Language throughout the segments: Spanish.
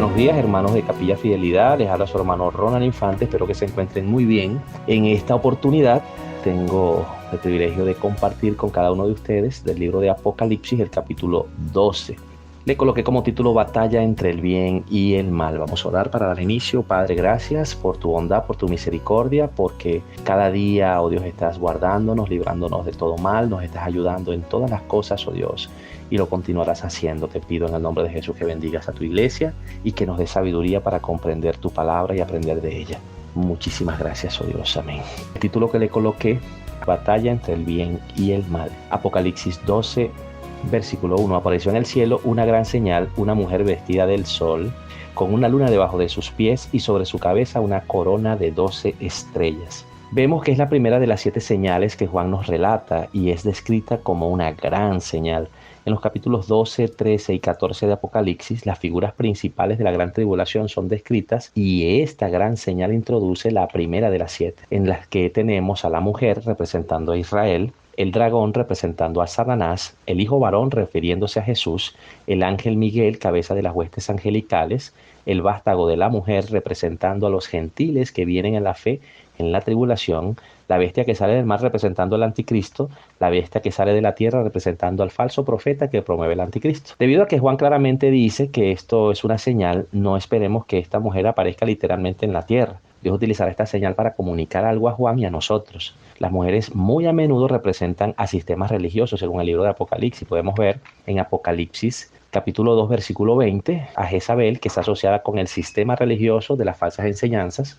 Buenos días, hermanos de Capilla Fidelidad. Les habla su hermano Ronald Infante. Espero que se encuentren muy bien. En esta oportunidad tengo el privilegio de compartir con cada uno de ustedes del libro de Apocalipsis, el capítulo 12. Le coloqué como título Batalla entre el bien y el mal. Vamos a orar para dar inicio. Padre, gracias por tu bondad, por tu misericordia, porque cada día, oh Dios, estás guardándonos, librándonos de todo mal, nos estás ayudando en todas las cosas, oh Dios, y lo continuarás haciendo. Te pido en el nombre de Jesús que bendigas a tu iglesia y que nos dé sabiduría para comprender tu palabra y aprender de ella. Muchísimas gracias, oh Dios. Amén. El título que le coloqué, Batalla entre el bien y el mal. Apocalipsis 12, versículo 1. Apareció en el cielo una gran señal, una mujer vestida del sol, con una luna debajo de sus pies y sobre su cabeza una corona de 12 estrellas. Vemos que es la primera de las 7 señales que Juan nos relata y es descrita como una gran señal. En los capítulos 12, 13 y 14 de Apocalipsis, las figuras principales de la gran tribulación son descritas y esta gran señal introduce la primera de las 7, en las que tenemos a la mujer representando a Israel, el dragón representando a Satanás, el hijo varón refiriéndose a Jesús, el ángel Miguel, cabeza de las huestes angelicales, el vástago de la mujer representando a los gentiles que vienen en la fe en la tribulación, la bestia que sale del mar representando al anticristo, la bestia que sale de la tierra representando al falso profeta que promueve el anticristo. Debido a que Juan claramente dice que esto es una señal, no esperemos que esta mujer aparezca literalmente en la tierra. Dios utilizará esta señal para comunicar algo a Juan y a nosotros. Las mujeres muy a menudo representan a sistemas religiosos, según el libro de Apocalipsis. Podemos ver en Apocalipsis capítulo 2, versículo 20, a Jezabel, que está asociada con el sistema religioso de las falsas enseñanzas.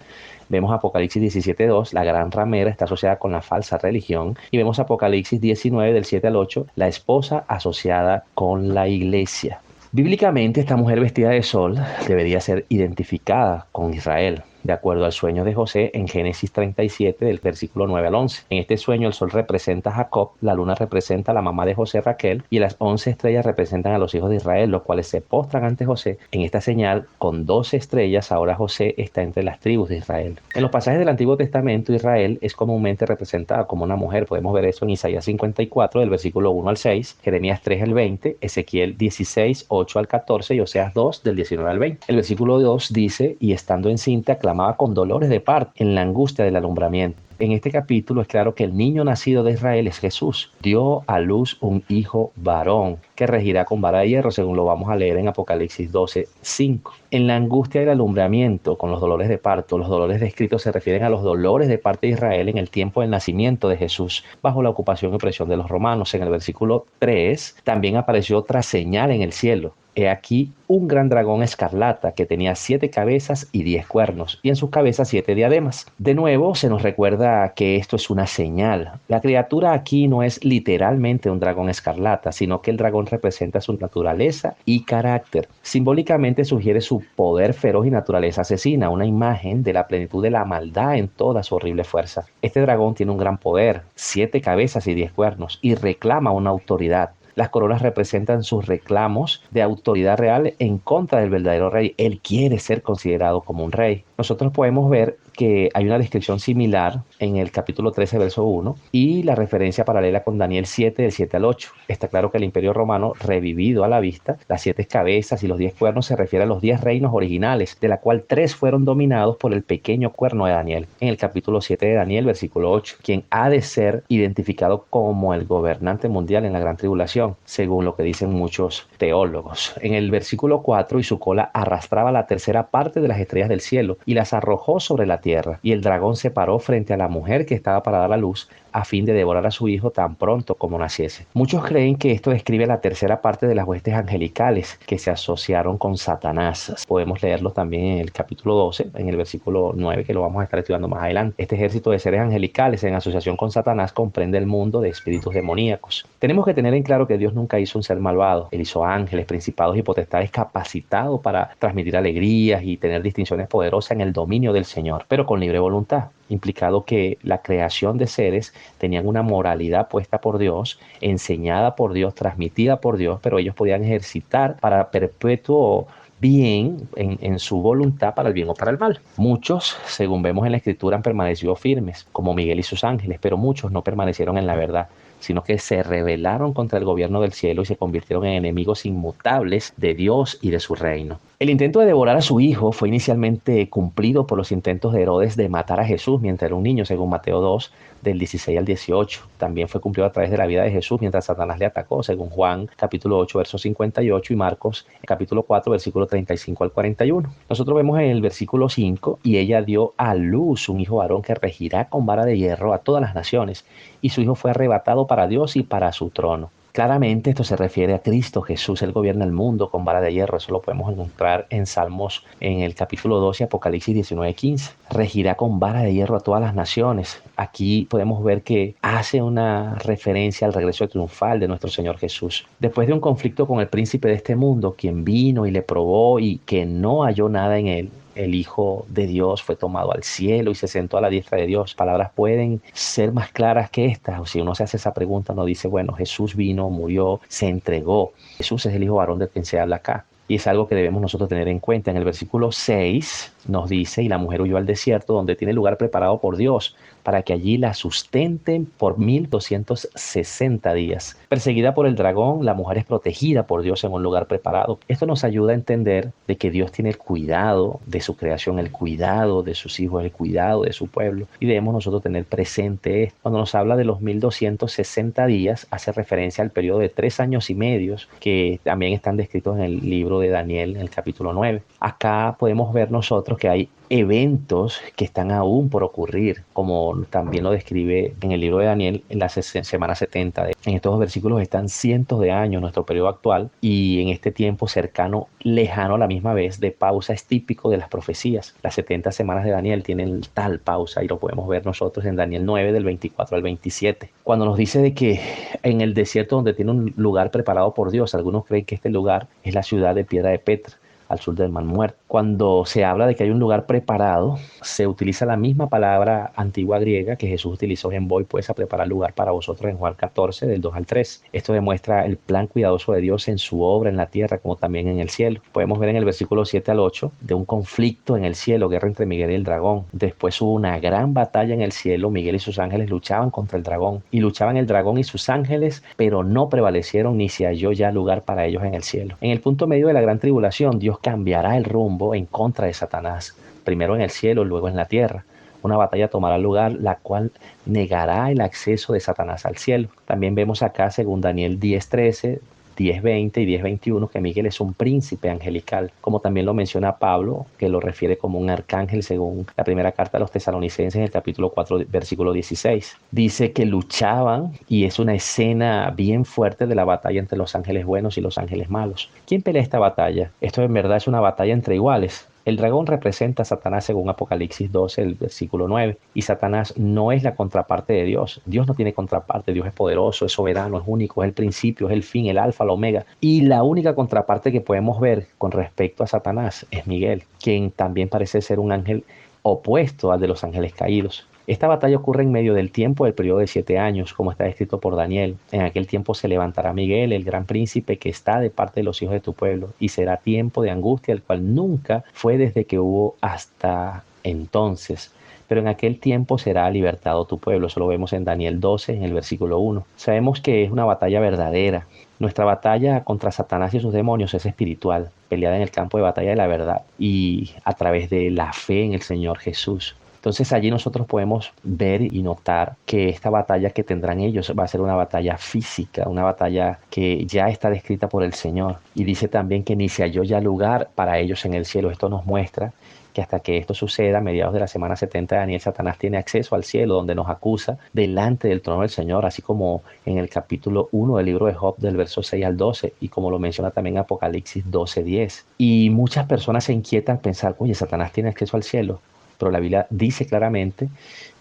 Vemos Apocalipsis 17:2, la gran ramera está asociada con la falsa religión. Y vemos Apocalipsis 19, del 7 al 8, la esposa asociada con la iglesia. Bíblicamente, esta mujer vestida de sol debería ser identificada con Israel, de acuerdo al sueño de José en Génesis 37, del versículo 9 al 11. En este sueño el sol representa a Jacob, la luna representa a la mamá de José, Raquel, y las 11 estrellas representan a los hijos de Israel, los cuales se postran ante José. En esta señal, con 12 estrellas, ahora José está entre las tribus de Israel. En los pasajes del Antiguo Testamento, Israel es comúnmente representada como una mujer. Podemos ver eso en Isaías 54, del versículo 1 al 6, Jeremías 3, el 20, Ezequiel 16, 8 al 14 y Oseas 2, del 19 al 20. El versículo 2 dice, y estando encinta, clamaba con dolores de parto en la angustia del alumbramiento. En este capítulo es claro que el niño nacido de Israel es Jesús. Dio a luz un hijo varón que regirá con vara de hierro, según lo vamos a leer en Apocalipsis 12, 5. En la angustia del alumbramiento, con los dolores de parto, los dolores descritos se refieren a los dolores de parte de Israel en el tiempo del nacimiento de Jesús, bajo la ocupación y opresión de los romanos. En el versículo 3 también apareció otra señal en el cielo. He aquí un gran dragón escarlata que tenía 7 cabezas y 10 cuernos, y en sus cabezas 7 diademas. De nuevo se nos recuerda que esto es una señal. La criatura aquí no es literalmente un dragón escarlata, sino que el dragón representa su naturaleza y carácter. Simbólicamente sugiere su poder feroz y naturaleza asesina, una imagen de la plenitud de la maldad en toda su horrible fuerza. Este dragón tiene un gran poder, 7 cabezas y 10 cuernos, y reclama una autoridad. Las coronas representan sus reclamos de autoridad real en contra del verdadero rey. Él quiere ser considerado como un rey. Nosotros podemos ver que hay una descripción similar en el capítulo 13, verso 1, y la referencia paralela con Daniel 7, del 7 al 8. Está claro que el Imperio Romano, revivido a la vista, las 7 cabezas y los 10 cuernos se refiere a los 10 reinos originales, de la cual 3 fueron dominados por el pequeño cuerno de Daniel. En el capítulo 7 de Daniel, versículo 8, quien ha de ser identificado como el gobernante mundial en la gran tribulación, según lo que dicen muchos teólogos. En el versículo 4, y su cola arrastraba la tercera parte de las estrellas del cielo y las arrojó sobre la tierra, y el dragón se paró frente a la mujer que estaba para dar a luz, a fin de devorar a su hijo tan pronto como naciese. Muchos creen que esto describe la tercera parte de las huestes angelicales que se asociaron con Satanás. Podemos leerlo también en el capítulo 12, en el versículo 9, que lo vamos a estar estudiando más adelante. Este ejército de seres angelicales en asociación con Satanás comprende el mundo de espíritus demoníacos. Tenemos que tener en claro que Dios nunca hizo un ser malvado. Él hizo ángeles, principados y potestades capacitados para transmitir alegrías y tener distinciones poderosas en el dominio del Señor, pero con libre voluntad, implicado que la creación de seres tenían una moralidad puesta por Dios, enseñada por Dios, transmitida por Dios, pero ellos podían ejercitar para perpetuo bien en su voluntad para el bien o para el mal. Muchos, según vemos en la Escritura, han permanecido firmes, como Miguel y sus ángeles, pero muchos no permanecieron en la verdad, sino que se rebelaron contra el gobierno del cielo y se convirtieron en enemigos inmutables de Dios y de su reino. El intento de devorar a su hijo fue inicialmente cumplido por los intentos de Herodes de matar a Jesús mientras era un niño, según Mateo 2, del 16 al 18. También fue cumplido a través de la vida de Jesús mientras Satanás le atacó, según Juan capítulo 8, verso 58 y Marcos capítulo 4, versículo 35 al 41. Nosotros vemos en el versículo 5, y ella dio a luz un hijo varón que regirá con vara de hierro a todas las naciones, y su hijo fue arrebatado para Dios y para su trono. Claramente esto se refiere a Cristo Jesús. Él gobierna el mundo con vara de hierro. Eso lo podemos encontrar en Salmos en el capítulo 12 y Apocalipsis 19:15. Regirá con vara de hierro a todas las naciones. Aquí podemos ver que hace una referencia al regreso triunfal de nuestro Señor Jesús. Después de un conflicto con el príncipe de este mundo, quien vino y le probó y que no halló nada en él, el Hijo de Dios fue tomado al cielo y se sentó a la diestra de Dios. Palabras pueden ser más claras que estas. O si uno se hace esa pregunta, uno dice, bueno, Jesús vino, murió, se entregó. Jesús es el Hijo varón del quien se habla acá. Y es algo que debemos nosotros tener en cuenta. En el versículo 6 nos dice, y la mujer huyó al desierto, donde tiene lugar preparado por Dios, para que allí la sustenten por 1260 días. Perseguida por el dragón, la mujer es protegida por Dios en un lugar preparado. Esto nos ayuda a entender de que Dios tiene el cuidado de su creación, el cuidado de sus hijos, el cuidado de su pueblo. Y debemos nosotros tener presente esto. Cuando nos habla de los 1260 días, hace referencia al periodo de 3 años y medio, que también están descritos en el libro de Daniel, en el capítulo 9. Acá podemos ver nosotros que hay eventos que están aún por ocurrir, como también lo describe en el libro de Daniel en la semana 70. En estos versículos están cientos de años, nuestro periodo actual, y en este tiempo cercano, lejano a la misma vez, de pausa es típico de las profecías. Las 70 semanas de Daniel tienen tal pausa y lo podemos ver nosotros en Daniel 9 del 24 al 27. Cuando nos dice de que en el desierto donde tiene un lugar preparado por Dios, algunos creen que este lugar es la ciudad de Piedra de Petra, al sur del Mar Muerto. Cuando se habla de que hay un lugar preparado, se utiliza la misma palabra antigua griega que Jesús utilizó en Voy pues a preparar lugar para vosotros en Juan 14, del 2 al 3. Esto demuestra el plan cuidadoso de Dios en su obra en la tierra como también en el cielo. Podemos ver en el versículo 7 al 8 de un conflicto en el cielo, guerra entre Miguel y el dragón. Después hubo una gran batalla en el cielo. Miguel y sus ángeles luchaban contra el dragón, y luchaban el dragón y sus ángeles, pero no prevalecieron ni se halló ya lugar para ellos en el cielo. En el punto medio de la gran tribulación, Dios cambiará el rumbo en contra de Satanás, primero en el cielo, luego en la tierra. Una batalla tomará lugar, la cual negará el acceso de Satanás al cielo. También vemos acá, según Daniel 10:13, 10:20 y 10:21, que Miguel es un príncipe angelical, como también lo menciona Pablo, que lo refiere como un arcángel, según la primera carta a los tesalonicenses en el capítulo 4, versículo 16. Dice que luchaban, y es una escena bien fuerte de la batalla entre los ángeles buenos y los ángeles malos. ¿Quién pelea esta batalla? Esto en verdad es una batalla entre iguales. El dragón representa a Satanás según Apocalipsis 12, el versículo 9. Y Satanás no es la contraparte de Dios. Dios no tiene contraparte. Dios es poderoso, es soberano, es único, es el principio, es el fin, el alfa, el omega. Y la única contraparte que podemos ver con respecto a Satanás es Miguel, quien también parece ser un ángel opuesto al de los ángeles caídos. Esta batalla ocurre en medio del tiempo del periodo de 7 años, como está escrito por Daniel. En aquel tiempo se levantará Miguel, el gran príncipe que está de parte de los hijos de tu pueblo, y será tiempo de angustia, el cual nunca fue desde que hubo hasta entonces. Pero en aquel tiempo será libertado tu pueblo. Eso lo vemos en Daniel 12, en el versículo 1. Sabemos que es una batalla verdadera. Nuestra batalla contra Satanás y sus demonios es espiritual, peleada en el campo de batalla de la verdad y a través de la fe en el Señor Jesús. Entonces allí nosotros podemos ver y notar que esta batalla que tendrán ellos va a ser una batalla física, una batalla que ya está descrita por el Señor. Y dice también que ni se halló ya lugar para ellos en el cielo. Esto nos muestra que hasta que esto suceda, a mediados de la semana 70 de Daniel, Satanás tiene acceso al cielo, donde nos acusa delante del trono del Señor, así como en el capítulo 1 del libro de Job, del verso 6 al 12, y como lo menciona también Apocalipsis 12:10. Y muchas personas se inquietan al pensar, oye, Satanás tiene acceso al cielo. Pero la Biblia dice claramente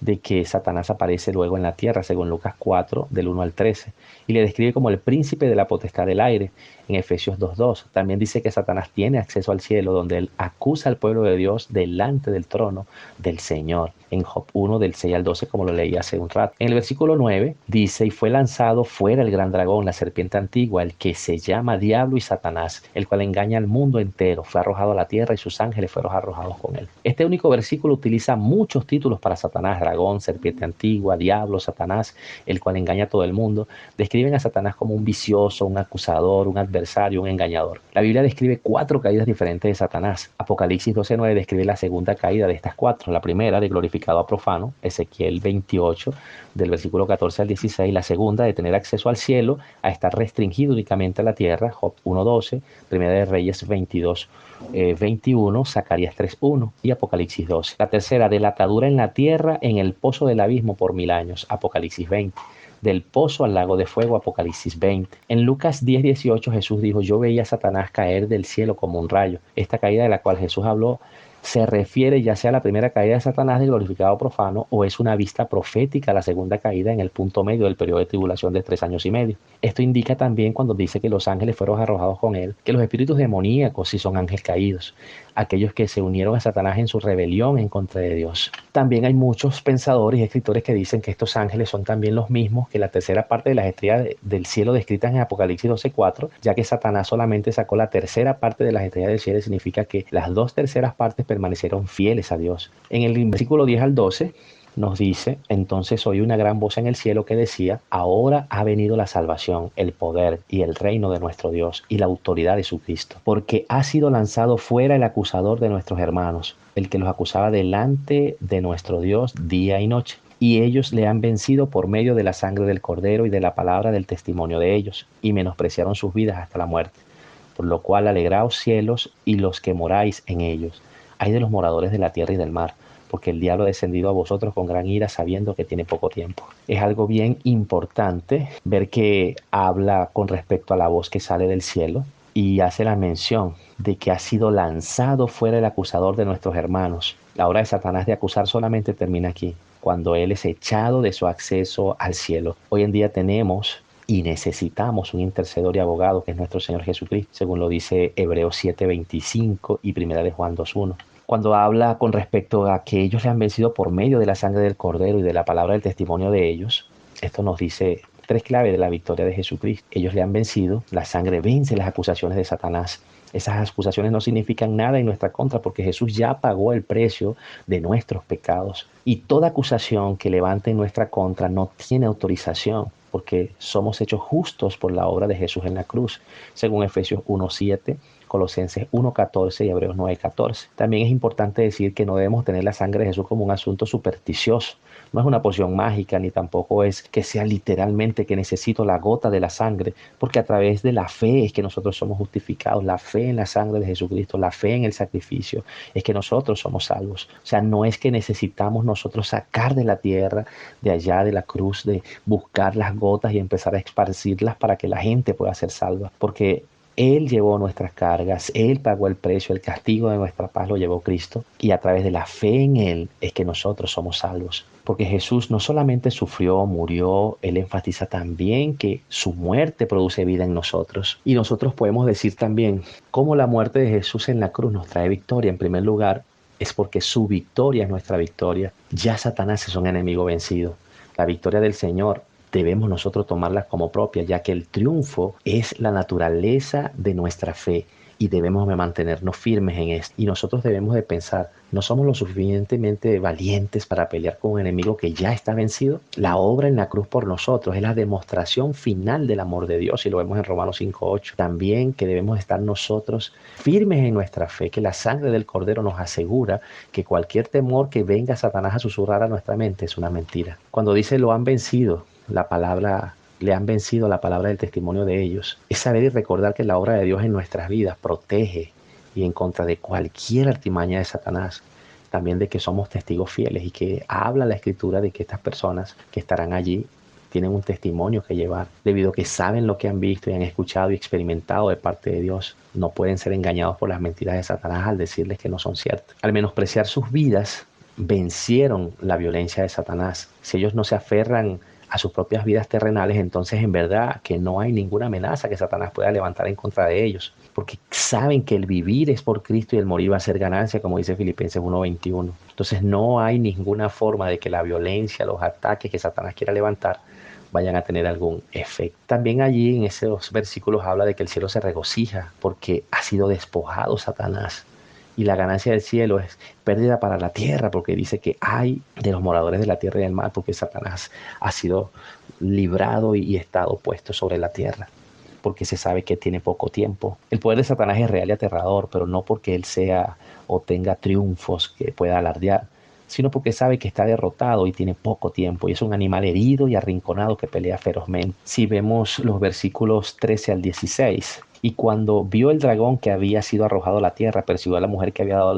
de que Satanás aparece luego en la tierra, según Lucas 4, del 1 al 13, y le describe como el príncipe de la potestad del aire, en Efesios 2:2. También dice que Satanás tiene acceso al cielo, donde él acusa al pueblo de Dios delante del trono del Señor, en Job 1, del 6 al 12, como lo leí hace un rato. En el versículo 9 dice, y fue lanzado fuera el gran dragón, la serpiente antigua, el que se llama Diablo y Satanás, el cual engaña al mundo entero. Fue arrojado a la tierra y sus ángeles fueron arrojados con él. Este único versículo utiliza muchos títulos para Satanás: dragón, serpiente antigua, diablo, Satanás, el cual engaña a todo el mundo, describen a Satanás como un vicioso, un acusador, un adversario, un engañador. La Biblia describe 4 caídas diferentes de Satanás. Apocalipsis 12:9 describe la segunda caída de estas 4. La primera, de glorificado a profano, Ezequiel 28, del versículo 14 al 16. La segunda, de tener acceso al cielo, a estar restringido únicamente a la tierra, Job 1:12, Primera de Reyes 22:21, Zacarías 3:1 y Apocalipsis 12. La tercera, de la atadura en la tierra, en el pozo del abismo por 1000 años, Apocalipsis 20. Del pozo al lago de fuego, Apocalipsis 20. En Lucas 10:18 Jesús dijo: yo veía a Satanás caer del cielo como un rayo. Esta caída de la cual Jesús habló se refiere ya sea a la primera caída de Satanás de glorificado profano, o es una vista profética a la segunda caída en el punto medio del periodo de tribulación de 3 años y medio. Esto indica también, cuando dice que los ángeles fueron arrojados con él, que los espíritus demoníacos sí son ángeles caídos, aquellos que se unieron a Satanás en su rebelión en contra de Dios. También hay muchos pensadores y escritores que dicen que estos ángeles son también los mismos que la tercera parte de las estrellas del cielo descritas en Apocalipsis 12:4, ya que Satanás solamente sacó la tercera parte de las estrellas del cielo. Significa que las 2 terceras partes permanecieron fieles a Dios. En el versículo 10 al 12 nos dice: entonces oí una gran voz en el cielo que decía: ahora ha venido la salvación, el poder y el reino de nuestro Dios y la autoridad de su Cristo, porque ha sido lanzado fuera el acusador de nuestros hermanos, el que los acusaba delante de nuestro Dios día y noche. Y ellos le han vencido por medio de la sangre del Cordero y de la palabra del testimonio de ellos, y menospreciaron sus vidas hasta la muerte. Por lo cual alegraos cielos y los que moráis en ellos. Ay de los moradores de la tierra y del mar, porque el diablo ha descendido a vosotros con gran ira, sabiendo que tiene poco tiempo. Es algo bien importante ver que habla con respecto a la voz que sale del cielo y hace la mención de que ha sido lanzado fuera el acusador de nuestros hermanos. La obra de Satanás de acusar solamente termina aquí, cuando él es echado de su acceso al cielo. Hoy en día tenemos y necesitamos un intercedor y abogado, que es nuestro Señor Jesucristo, según lo dice Hebreos 7:25 y Primera de Juan 2:1. Cuando habla con respecto a que ellos le han vencido por medio de la sangre del Cordero y de la palabra del testimonio de ellos, esto nos dice 3 claves de la victoria de Jesucristo. Ellos le han vencido, la sangre vence las acusaciones de Satanás. Esas acusaciones no significan nada en nuestra contra, porque Jesús ya pagó el precio de nuestros pecados. Y toda acusación que levante en nuestra contra no tiene autorización, porque somos hechos justos por la obra de Jesús en la cruz, según Efesios 1:7, Colosenses 1:14 y Hebreos 9:14. También es importante decir que no debemos tener la sangre de Jesús como un asunto supersticioso. No es una poción mágica, ni tampoco es que sea literalmente que necesito la gota de la sangre, porque a través de la fe es que nosotros somos justificados. La fe en la sangre de Jesucristo, la fe en el sacrificio, es que nosotros somos salvos. O sea, no es que necesitamos nosotros sacar de la tierra, de allá de la cruz, de buscar las gotas y empezar a esparcirlas para que la gente pueda ser salva, porque Él llevó nuestras cargas, Él pagó el precio, el castigo de nuestra paz lo llevó Cristo, y a través de la fe en Él es que nosotros somos salvos. Porque Jesús no solamente sufrió, murió, Él enfatiza también que su muerte produce vida en nosotros. Y nosotros podemos decir también cómo la muerte de Jesús en la cruz nos trae victoria. En primer lugar, es porque su victoria es nuestra victoria. Ya Satanás es un enemigo vencido. La victoria del Señor debemos nosotros tomarla como propia, ya que el triunfo es la naturaleza de nuestra fe y debemos de mantenernos firmes en esto. Y nosotros debemos de pensar: ¿no somos lo suficientemente valientes para pelear con un enemigo que ya está vencido? La obra en la cruz por nosotros es la demostración final del amor de Dios, y lo vemos en Romanos 5:8. También que debemos estar nosotros firmes en nuestra fe, que la sangre del Cordero nos asegura que cualquier temor que venga Satanás a susurrar a nuestra mente es una mentira. Cuando dice lo han vencido, la palabra, le han vencido la palabra del testimonio de ellos, es saber y recordar que la obra de Dios en nuestras vidas protege y en contra de cualquier artimaña de Satanás. También de que somos testigos fieles, y que habla la Escritura de que estas personas que estarán allí tienen un testimonio que llevar, debido a que saben lo que han visto y han escuchado y experimentado de parte de Dios. No pueden ser engañados por las mentiras de Satanás al decirles que no son ciertas. Al menospreciar sus vidas, vencieron la violencia de Satanás. Si ellos no se aferran a sus propias vidas terrenales, entonces en verdad que no hay ninguna amenaza que Satanás pueda levantar en contra de ellos, porque saben que el vivir es por Cristo y el morir va a ser ganancia, como dice Filipenses 1:21. Entonces no hay ninguna forma de que la violencia, los ataques que Satanás quiera levantar vayan a tener algún efecto. También allí en esos versículos habla de que el cielo se regocija porque ha sido despojado Satanás. Y la ganancia del cielo es pérdida para la tierra, porque dice que hay de los moradores de la tierra y del mar, porque Satanás ha sido librado y estado puesto sobre la tierra, porque se sabe que tiene poco tiempo. El poder de Satanás es real y aterrador, pero no porque él sea o tenga triunfos que pueda alardear, sino porque sabe que está derrotado y tiene poco tiempo, y es un animal herido y arrinconado que pelea ferozmente. Si vemos los versículos 13 al 16, y cuando vio el dragón que había sido arrojado a la tierra, persiguió a la mujer que había dado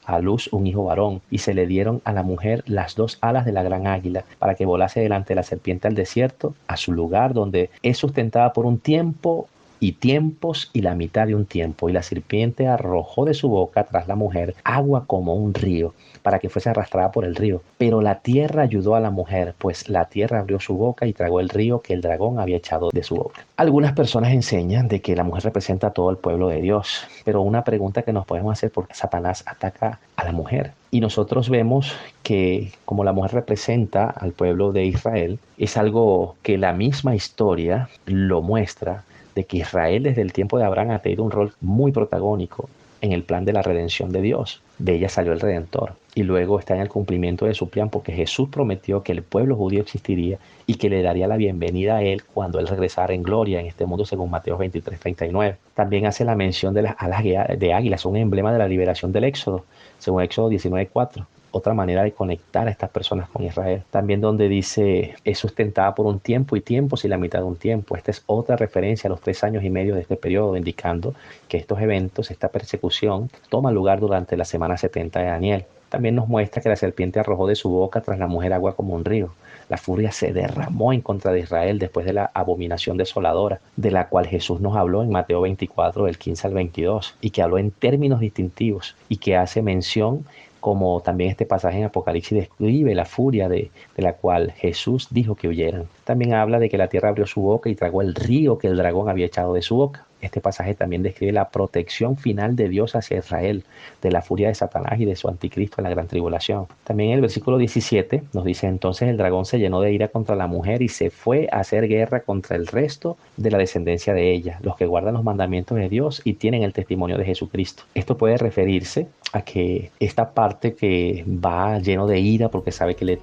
a luz un hijo varón, y se le dieron a la mujer las dos alas de la gran águila, para que volase delante de la serpiente al desierto, a su lugar donde es sustentada por un tiempo y tiempos y la mitad de un tiempo. Y la serpiente arrojó de su boca tras la mujer agua como un río, para que fuese arrastrada por el río. Pero la tierra ayudó a la mujer, pues la tierra abrió su boca y tragó el río que el dragón había echado de su boca. Algunas personas enseñan de que la mujer representa a todo el pueblo de Dios, pero una pregunta que nos podemos hacer: ¿por qué Satanás ataca a la mujer? Y nosotros vemos que como la mujer representa al pueblo de Israel, es algo que la misma historia lo muestra, de que Israel desde el tiempo de Abraham ha tenido un rol muy protagónico en el plan de la redención de Dios. De ella salió el Redentor. Y luego está en el cumplimiento de su plan, porque Jesús prometió que el pueblo judío existiría y que le daría la bienvenida a él cuando él regresara en gloria en este mundo, según Mateo 23:39. También hace la mención de las alas de águila, son un emblema de la liberación del Éxodo, según Éxodo 19:4. Otra manera de conectar a estas personas con Israel. También donde dice, es sustentada por un tiempo y tiempos y la mitad de un tiempo. Esta es otra referencia a los 3 años y medio de este periodo, indicando que estos eventos, esta persecución, toma lugar durante la semana 70 de Daniel. También nos muestra que la serpiente arrojó de su boca tras la mujer agua como un río. La furia se derramó en contra de Israel después de la abominación desoladora, de la cual Jesús nos habló en Mateo 24, del 15 al 22, y que habló en términos distintivos y que hace mención, como también este pasaje en Apocalipsis describe la furia de la cual Jesús dijo que huyeran. También habla de que la tierra abrió su boca y tragó el río que el dragón había echado de su boca. Este pasaje también describe la protección final de Dios hacia Israel, de la furia de Satanás y de su anticristo en la gran tribulación. También en el versículo 17 nos dice, entonces el dragón se llenó de ira contra la mujer y se fue a hacer guerra contra el resto de la descendencia de ella, los que guardan los mandamientos de Dios y tienen el testimonio de Jesucristo. Esto puede referirse a que esta parte que va lleno de ira porque sabe que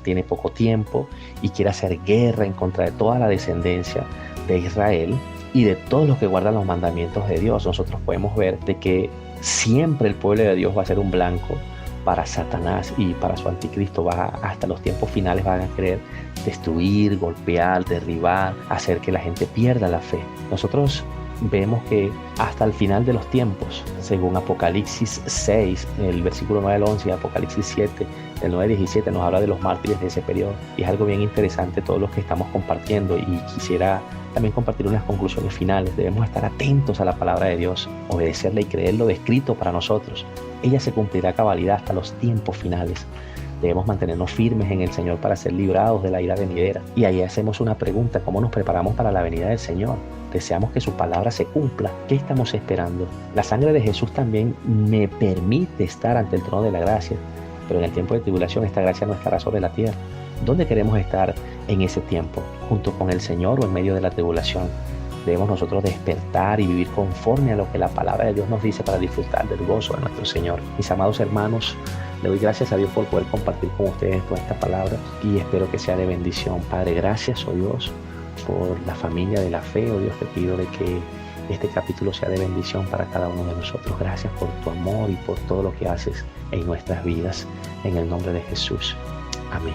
tiene poco tiempo y quiere hacer guerra en contra de toda la descendencia de Israel y de todos los que guardan los mandamientos de Dios. Nosotros podemos ver de que siempre el pueblo de Dios va a ser un blanco para Satanás y para su anticristo. Hasta los tiempos finales van a querer destruir, golpear, derribar, hacer que la gente pierda la fe. Nosotros vemos que hasta el final de los tiempos, según Apocalipsis 6, el versículo 9 al 11, y Apocalipsis 7, del 9 al 17, nos habla de los mártires de ese periodo. Y es algo bien interesante todo lo que estamos compartiendo, y quisiera también compartir unas conclusiones finales. Debemos estar atentos a la palabra de Dios, obedecerla y creer lo descrito para nosotros. Ella se cumplirá a cabalidad hasta los tiempos finales. Debemos mantenernos firmes en el Señor para ser librados de la ira venidera. Y ahí hacemos una pregunta: ¿cómo nos preparamos para la venida del Señor? Deseamos que su palabra se cumpla. ¿Qué estamos esperando? La sangre de Jesús también me permite estar ante el trono de la gracia, pero en el tiempo de tribulación esta gracia no estará sobre la tierra. ¿Dónde queremos estar en ese tiempo? ¿Junto con el Señor o en medio de la tribulación? Debemos nosotros despertar y vivir conforme a lo que la palabra de Dios nos dice para disfrutar del gozo de nuestro Señor. Mis amados hermanos, le doy gracias a Dios por poder compartir con ustedes toda esta palabra y espero que sea de bendición. Padre, gracias, oh Dios, por la familia de la fe. Oh Dios, te pido de que este capítulo sea de bendición para cada uno de nosotros. Gracias por tu amor y por todo lo que haces en nuestras vidas. En el nombre de Jesús. Amén.